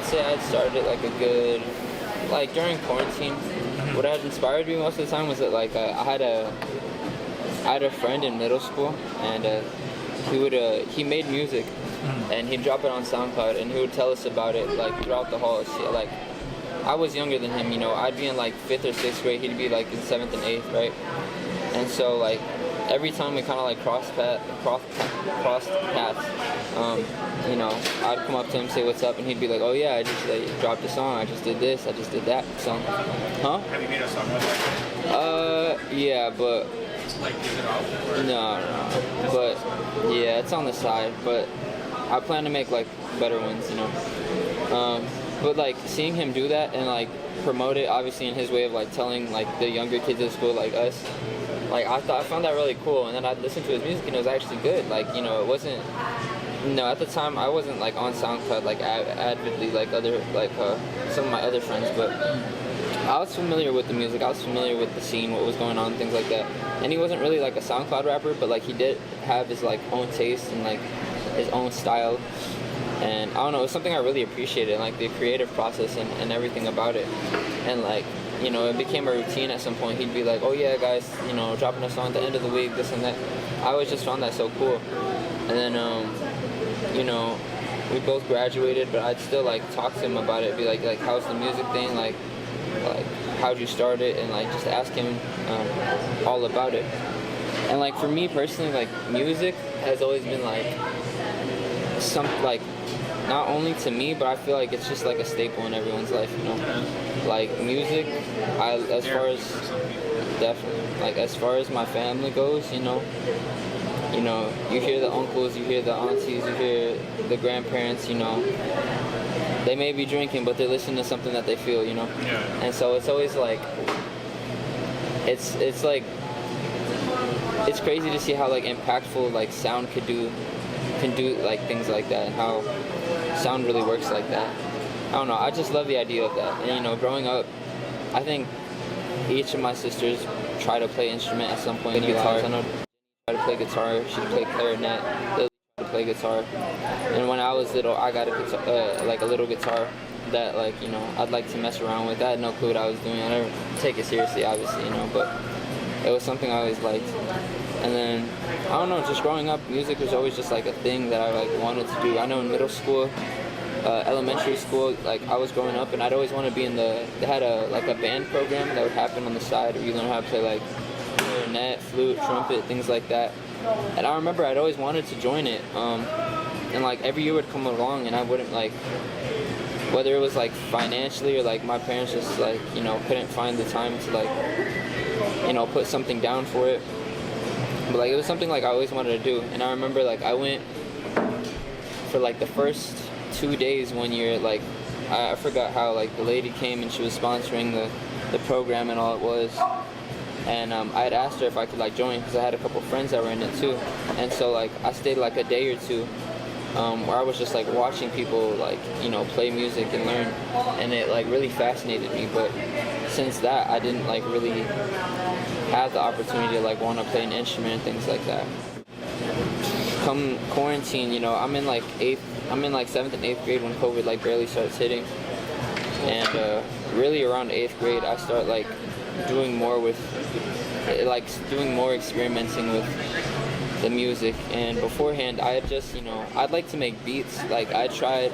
say I'd started like a good, like during quarantine. What had inspired me most of the time was that like I had a friend in middle school, and he made music, and he'd drop it on SoundCloud, and he would tell us about it like throughout the whole. Like I was younger than him, you know. I'd be in like 5th or 6th grade. He'd be like in 7th and 8th, right? And so like every time we kind of like crossed paths, you know, I'd come up to him, say what's up, and he'd be like, oh yeah, I just dropped a song, I just did this, I just did that. So, huh? Have you made a song with that? Yeah, but Like, is it off? Or? no, but yeah, it's on the side. But I plan to make like better ones, you know. But like seeing him do that and like promote it, obviously in his way of like telling like the younger kids at school, like us, like I found that really cool. And then I'd listen to his music and it was actually good. Like, you know, it wasn't, you know, at the time I wasn't like on SoundCloud like avidly like other like some of my other friends, but I was familiar with the music. I was familiar with the scene, what was going on, things like that. And he wasn't really like a SoundCloud rapper, but like he did have his like own taste and like his own style. And I don't know, it was something I really appreciated, like the creative process and everything about it. And like, you know, it became a routine at some point. He'd be like, oh yeah guys, you know, dropping a song at the end of the week, this and that. I always just found that so cool. And then you know, we both graduated, but I'd still like talk to him about it, be like how's the music thing, like how'd you start it, and like just ask him all about it. And like for me personally, like music has always been like like not only to me, but I feel like it's just like a staple in everyone's life, you know. Like music, definitely, like as far as my family goes, you know, you hear the uncles, you hear the aunties, you hear the grandparents, you know, they may be drinking, but they're listening to something that they feel, you know. Yeah. And so it's always like, it's like, it's crazy to see how like impactful like sound can do like things like that, and how sound really works like that. I don't know, I just love the idea of that. And you know, growing up, I think each of my sisters try to play instrument at some point in their lives. I know try to play guitar, she play clarinet, Lily tried to play guitar. And when I was little, I got a guitar, like a little guitar that like, you know, I'd like to mess around with. I had no clue what I was doing. I never take it seriously, obviously, you know, but it was something I always liked. And then, I don't know, just growing up, music was always just like a thing that I like wanted to do. I know in middle school, elementary school, like I was growing up and I'd always want to be in they had a band program that would happen on the side where you learn how to play like clarinet, flute, trumpet, things like that. And I remember I'd always wanted to join it. And like every year would come along and I wouldn't like, whether it was like financially or like my parents just like, you know, couldn't find the time to like, you know, put something down for it. But like it was something like I always wanted to do. And I remember like I went for like the first 2 days one year, like I forgot how, like the lady came and she was sponsoring the program and all it was. And I had asked her if I could like join because I had a couple friends that were in it too. And so like I stayed like a day or two where I was just like watching people like, you know, play music and learn, and it like really fascinated me. But since that, I didn't like really have the opportunity to like want to play an instrument and things like that. Come quarantine, you know, I'm in like 7th and 8th grade when COVID like barely starts hitting, and really around 8th grade I start like doing more experimenting with the music. And beforehand I had just, you know, I'd like to make beats. Like I tried,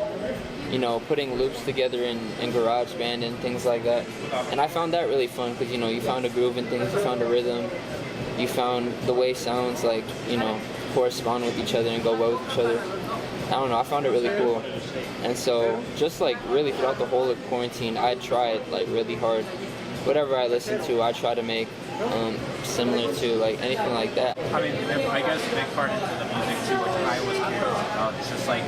you know, putting loops together in GarageBand and things like that, and I found that really fun because, you know, you found a groove and things, you found a rhythm, you found the way sounds like, you know, correspond with each other and go well with each other. I don't know, I found it really cool. And so just like really throughout the whole of quarantine, I tried like really hard. Whatever I listened to, I try to make similar to like anything like that. I mean, I guess a big part into the music too, which I was curious about, is just like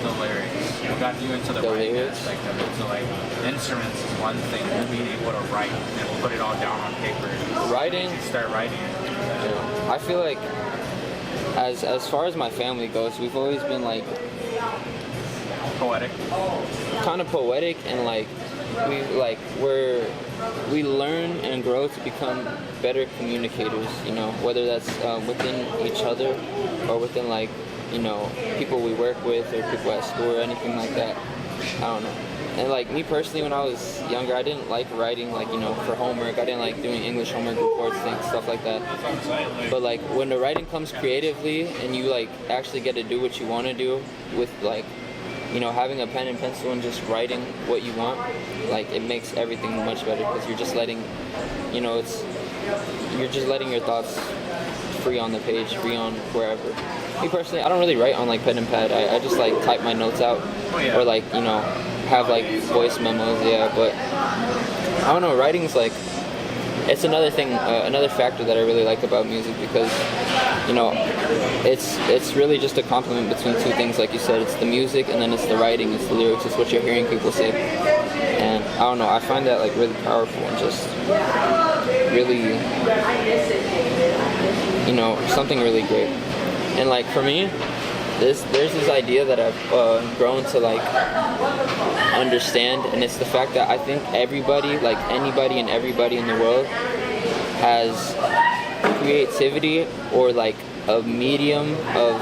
the lyrics. What got you into the writing aspect of it? So like instruments is one thing, but being able to write and put it all down on paper. Writing? Start writing it. Yeah. I feel like as far as my family goes, we've always been like Poetic? Kind of poetic, and like we learn and grow to become better communicators, you know, whether that's within each other or within like, you know, people we work with or people at school or anything like that. I don't know. And like me personally, when I was younger, I didn't like writing, like, you know, for homework. I didn't like doing English homework reports, things, stuff like that. But like when the writing comes creatively and you like actually get to do what you want to do with like, you know, having a pen and pencil and just writing what you want, like it makes everything much better because you're just letting, you know, you're just letting your thoughts free on the page, free on wherever. Me personally, I don't really write on like pen and pad. I just like type my notes out or like, you know, have like voice memos, yeah. But I don't know, writing's like, it's another thing, another factor that I really like about music because, you know, it's really just a complement between two things, like you said. It's the music and then it's the writing, it's the lyrics, it's what you're hearing people say. And I don't know, I find that like really powerful and just really, you know, something really great. And like for me, there's this idea that I've grown to like understand, and it's the fact that I think everybody, like anybody and everybody in the world, has creativity or like a medium of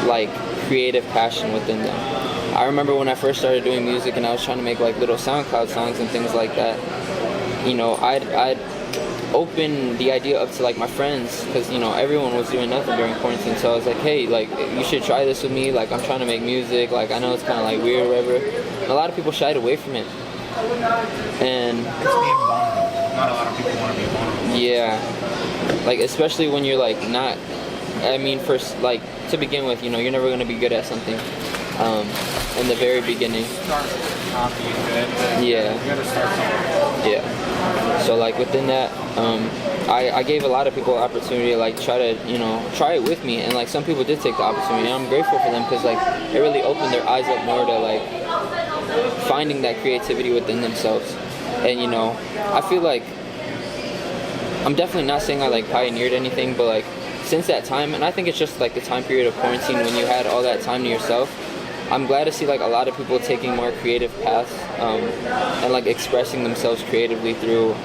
like creative passion within them. I remember when I first started doing music and I was trying to make like little SoundCloud songs and things like that, you know, I'd open the idea up to like my friends because, you know, everyone was doing nothing during quarantine. So I was like, hey, like you should try this with me. Like I'm trying to make music. Like I know it's kind of like weird or whatever. And a lot of people shied away from it. And It's being vulnerable. Not a lot of people want to be vulnerable. yeah, like especially when you're like not. I mean, first like to begin with, you know, you're never gonna be good at something. In the very beginning. Start not being good. Yeah. You gotta start somewhere. Yeah. So like within that, I gave a lot of people an opportunity to like try to, you know, try it with me, and like some people did take the opportunity, and I'm grateful for them because like it really opened their eyes up more to like finding that creativity within themselves. And you know, I feel like I'm definitely not saying I like pioneered anything, but like since that time, and I think it's just like the time period of quarantine when you had all that time to yourself, I'm glad to see like a lot of people taking more creative paths and like expressing themselves creatively through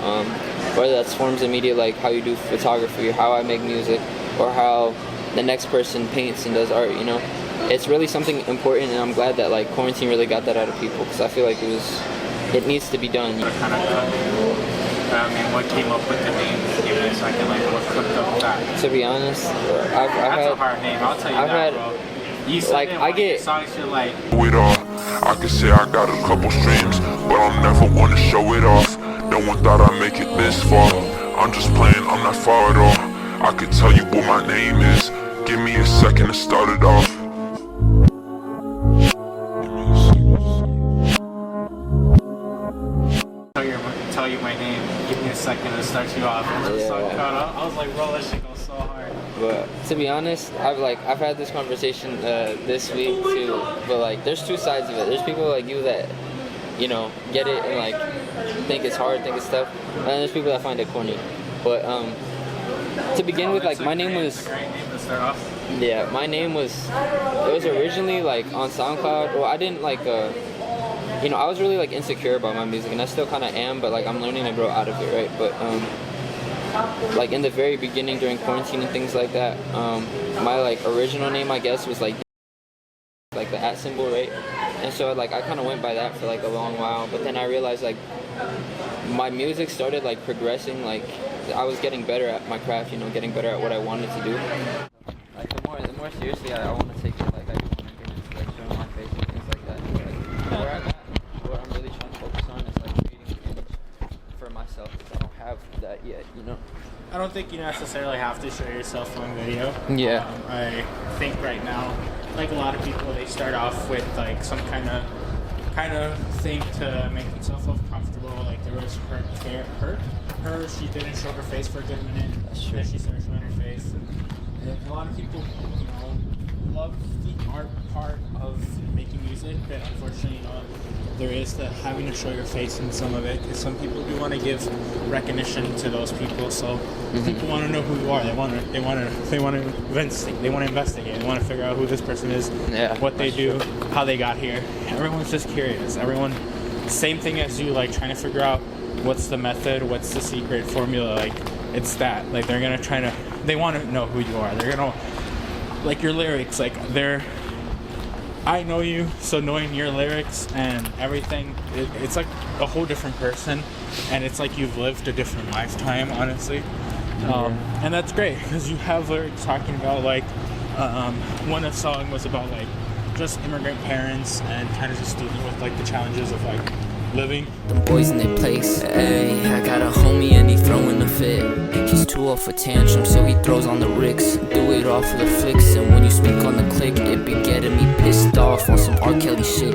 whether that's forms of media like how you do photography or how I make music or how the next person paints and does art, you know. It's really something important, and I'm glad that like quarantine really got that out of people because I feel like it needs to be done. I mean, what came up with the name Gimmeasec, like what cooked up that? To be honest, That's a hard name, I'll tell you that, bro. You said like, it, I get songs you're like With I can say I got a couple streams, but I'm never one to show it off. No one thought I'd make it this far. I'm just playing, I'm not far at all. I could tell you what my name is. Give me a second to start it off. tell you my name. Give me a second to start you off. I was like, bro, that shit goes so hard. But to be honest, I've had this conversation this week too. But like, there's two sides of it. There's people like you that, you know, get it and like think it's hard, think it's tough, and then there's people that find it corny. But to begin with, like my name was. Yeah, my name was. It was originally like on SoundCloud. Well, I didn't like. You know, I was really like insecure about my music, and I still kind of am, but like I'm learning to grow out of it, right? But like in the very beginning during quarantine and things like that, my like original name, I guess, was like the @ symbol, right? And so like I kind of went by that for like a long while, but then I realized like my music started like progressing, like I was getting better at my craft, you know, getting better at what I wanted to do. Like the more seriously I want to take it, like I do want to get into like showing my face and things like that. Like, where I'm at, what I'm really trying to focus on is like creating an image for myself. I don't have that yet, you know. I don't think you necessarily have to show yourself on video. Yeah. I think right now, like a lot of people, they start off with like some kind of thing to make themselves feel comfortable. Like there was her. She didn't show her face for a good minute. Then she started showing her face. And a lot of people, you know, love the art part of making music, but unfortunately, you know, there is the having to show your face in some of it, because some people do want to give recognition to those people. So people want to know who you are. They want to investigate. They want to figure out who this person is, what they do, how they got here. Everyone's just curious. Everyone, same thing as you, like trying to figure out what's the method, what's the secret formula. Like it's that. Like they want to know who you are. They're gonna, like your lyrics. Like I I know you, so knowing your lyrics and everything, it's like a whole different person, and it's like you've lived a different lifetime, honestly. And that's great because you have lyrics talking about like one of the song was about like just immigrant parents and kind of just dealing with like the challenges of like living. Them boys in their place. Ayy, I got a homie and he throwing a fit. He's too off for tantrum, so he throws on the Ricks. Do it all for the flicks, and when you speak on the click, it be getting me pissed off on some R. Kelly shit.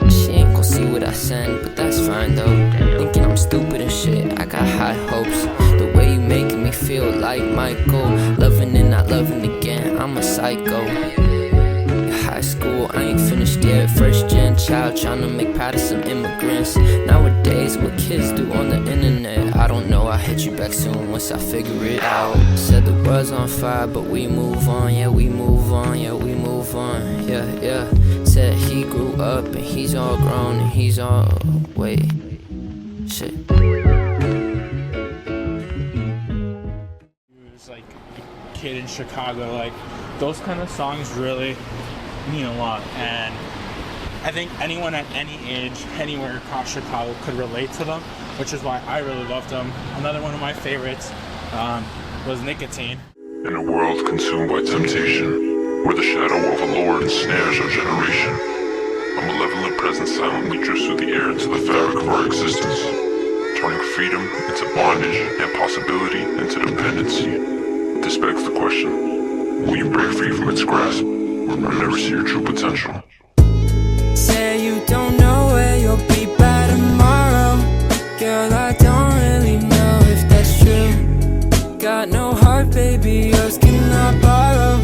She ain't gon' see what I send, but that's fine though. Thinking I'm stupid and shit, I got high hopes. The way you making me feel like Michael, loving and not loving again, I'm a psycho. High school, I ain't finished yet. First gen child trying to make proud of some immigrants. Nowadays, what kids do on the internet, I don't know, I'll hit you back soon once I figure it out. Said the world's on fire, but we move on, yeah, we move on, yeah, we move on, yeah, yeah. Said he grew up and he's all grown and he's all, wait, shit. He was like a kid in Chicago, like those kind of songs really mean a lot, and I think anyone at any age, anywhere across Chicago could relate to them, which is why I really loved them. Another one of my favorites was Nicotine. In a world consumed by temptation, where the shadow of a lord ensnares our generation, a malevolent presence silently drifts through the air into the fabric of our existence, turning freedom into bondage and possibility into dependency. This begs the question, will you break free from its grasp, or never see your true potential? Say you don't know where you'll be by tomorrow. Girl, I don't really know if that's true. Got no heart, baby, yours cannot borrow.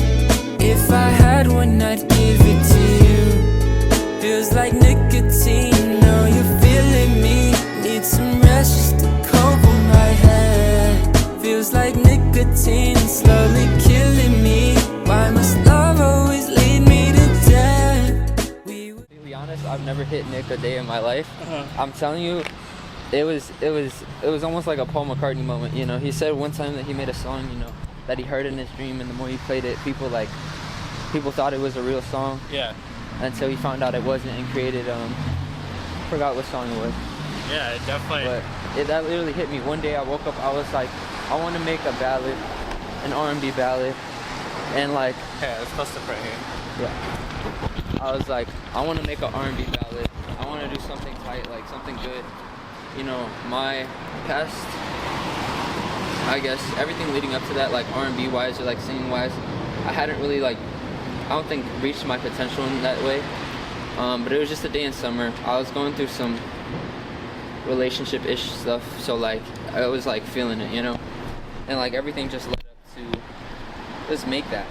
If I had one, I'd give it to you. Feels like nicotine, know you're feeling me. Need some rest just to cover my head. Feels like nicotine, slowly killing me. Why must love always lead me to death? To be honest, I've never hit Nick a day in my life. I'm telling you, it was almost like a Paul McCartney moment. You know, he said one time that he made a song, you know, that he heard in his dream, and the more he played it, people thought it was a real song. Yeah. Until he found out it wasn't and created forgot what song it was. Yeah, it definitely. But that literally hit me. One day I woke up, I was like, I want to make a ballad, an R&B ballad, and like. Yeah, it's supposed to put here. Yeah. I was like, I want to make an R&B ballad. I want to do something tight, like something good. You know, my past, I guess, everything leading up to that, like R&B wise or like singing wise, I hadn't really like, I don't think reached my potential in that way. But it was just a day in summer. I was going through some relationship-ish stuff, so like I was like feeling it, you know, and like everything just led up to let's make that,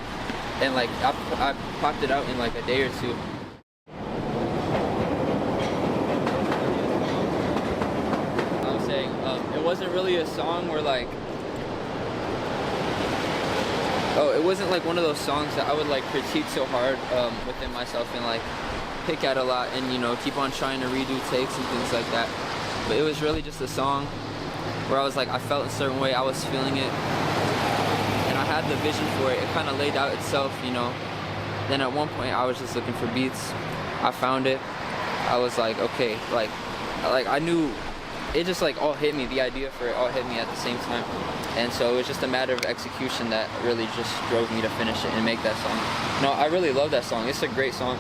and like I popped it out in like a day or two. I'm saying it wasn't really a song where like, it wasn't like one of those songs that I would like critique so hard within myself and like pick at a lot and, you know, keep on trying to redo takes and things like that. But it was really just a song where I was like, I felt a certain way, I was feeling it, and I had the vision for it. It kind of laid out itself, you know. Then at one point I was just looking for beats. I found it. I was like, okay, like I knew it, just like all hit me. The idea for it all hit me at the same time. And so it was just a matter of execution that really just drove me to finish it and make that song. No, I really love that song. It's a great song.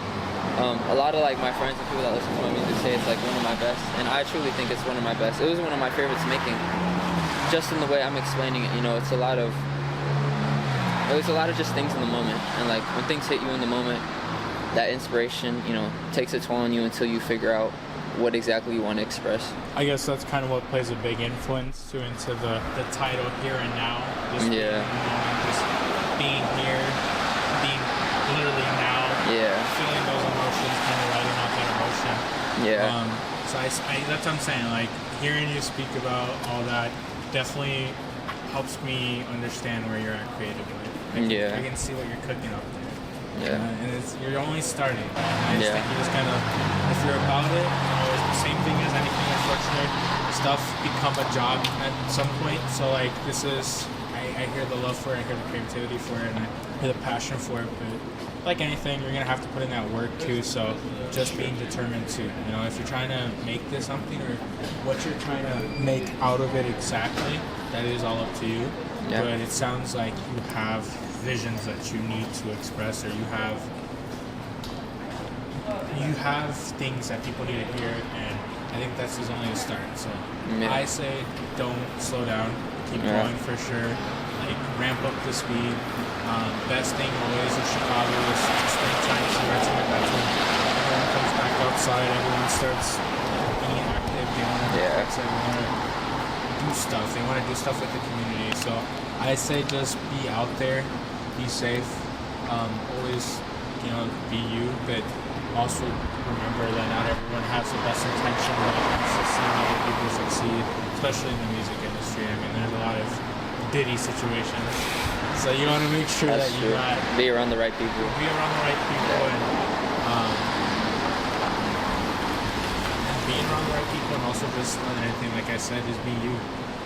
A lot of like my friends and people that listen to my music say it's like one of my best, and I truly think it's one of my best. It was one of my favorites making, just in the way I'm explaining it. You know, it was a lot of just things in the moment, and like when things hit you in the moment, that inspiration, you know, takes a toll on you until you figure out what exactly you want to express. I guess that's kind of what plays a big influence into the title Here and Now. Just being here, being literally now. Yeah. Feeling those emotions, kind of writing out that emotion. Yeah. So I that's what I'm saying. Like hearing you speak about all that definitely helps me understand where you're at creatively. I can see what you're cooking up there. Yeah. And you're only starting. I just think you just kind of, if you're about it, you know, it's the same thing as anything unfortunate. Stuff become a job at some point. So like this is, I hear the love for it, I hear the creativity for it, and I hear the passion for it. But like anything, you're gonna have to put in that work too. So just being determined to, you know, if you're trying to make this something or what you're trying to make out of it exactly, that is all up to you. Yeah. But it sounds like you have visions that you need to express, or you have things that people need to hear, and I think that's just only a start. So I say don't slow down, keep going for sure. Like ramp up the speed. Best thing always in Chicago is springtime, summertime. That's when everyone comes back outside. Everyone starts being active. They want to they want to do stuff. They want to do stuff with the community. So I say just be out there, be safe. Always, you know, be you, but also remember that not everyone has the best intention when it comes to seeing other people succeed, especially in the music industry. I mean, there's a lot of Diddy situations. So you want to make sure that you be around the right people. Be around the right people, and being around the right people, and also just another thing, like I said, is be you.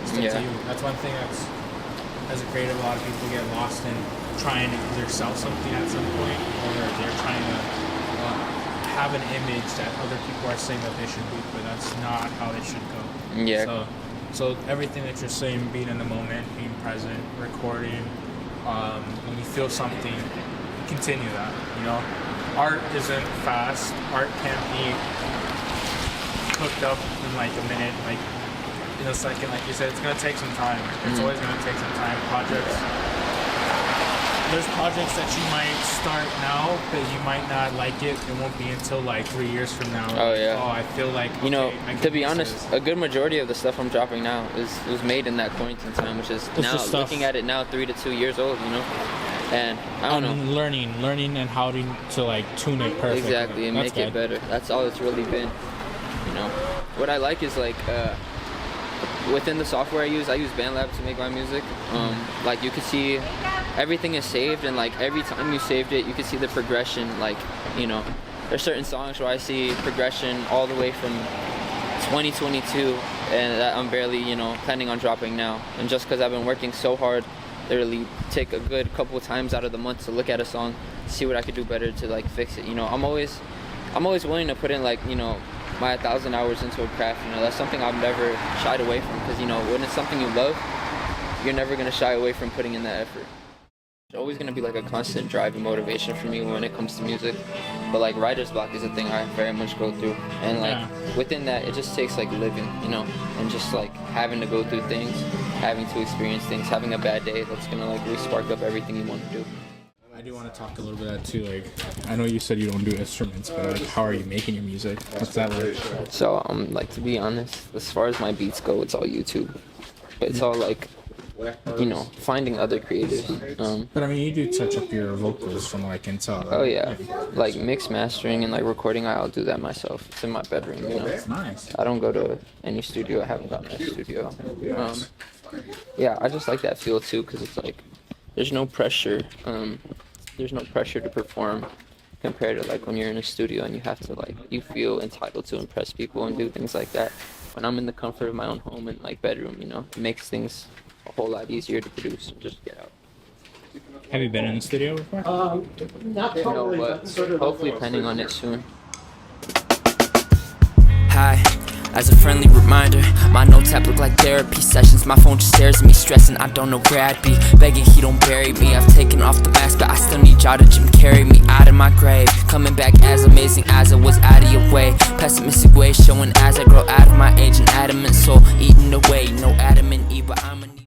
Stick to you. That's one thing that's, as a creative, a lot of people get lost in trying to either sell something at some point, or they're trying to have an image that other people are saying that they should be, but that's not how it should go. Yeah. So everything that you're saying, being in the moment, being present, recording, when you feel something, continue that. You know, art isn't fast. Art can't be cooked up in like a minute, like in a second. Like you said, it's gonna take some time. It's always gonna take some time. There's projects that you might start now, but you might not like it. It won't be until like 3 years from now. Oh yeah. Oh, I feel like, you know, okay, to be honest, a good majority of the stuff I'm dropping now was made in that quarantine time, which is It's now just stuff. looking at it now 3 to 2 years old. You know, and I don't know. Learning and how to like tune it perfectly. Exactly, and make it better. That's all it's really been. You know, what I like is like within the software I use BandLab to make my music. Like you can see everything is saved, and like every time you saved it, you can see the progression. Like, you know, there's certain songs where I see progression all the way from 2022, and that I'm barely, you know, planning on dropping now. And just because I've been working so hard, literally take a good couple of times out of the month to look at a song, see what I could do better to like fix it. You know, I'm always willing to put in like, you know, my 1,000 hours into a craft. You know, that's something I've never shied away from, because, you know, when it's something you love, you're never going to shy away from putting in that effort. It's always going to be like a constant drive and motivation for me when it comes to music. But like writer's block is a thing I very much go through. And like within that, it just takes like living, you know, and just like having to go through things, having to experience things, having a bad day that's going to like really spark up everything you want to do. I do want to talk a little bit about that too. Like, I know you said you don't do instruments, but like, how are you making your music? What's that like? So like, to be honest, as far as my beats go, it's all YouTube. But it's all like, you know, finding other creatives. But I mean, you do touch up your vocals from what I can tell. Oh yeah, like mix mastering and like recording, I'll do that myself. It's in my bedroom, you know. That's nice. I don't go to any studio. I haven't gotten a studio. Yeah, I just like that feel too, because it's like there's no pressure. There's no pressure to perform compared to like when you're in a studio and you have to like, you feel entitled to impress people and do things like that. When I'm in the comfort of my own home and like bedroom, you know, it makes things a whole lot easier to produce and just get out. Have you been in the studio before? No, but hopefully planning on it soon. Hi. As a friendly reminder, my notes app look like therapy sessions. My phone just stares at me, stressing, I don't know where I'd be. Begging he don't bury me, I've taken off the mask, but I still need y'all to Jim carry me out of my grave. Coming back as amazing as I was out of your way. Pessimistic ways showing as I grow out of my age. An adamant soul eating away, no Adam and Eve, but I'm a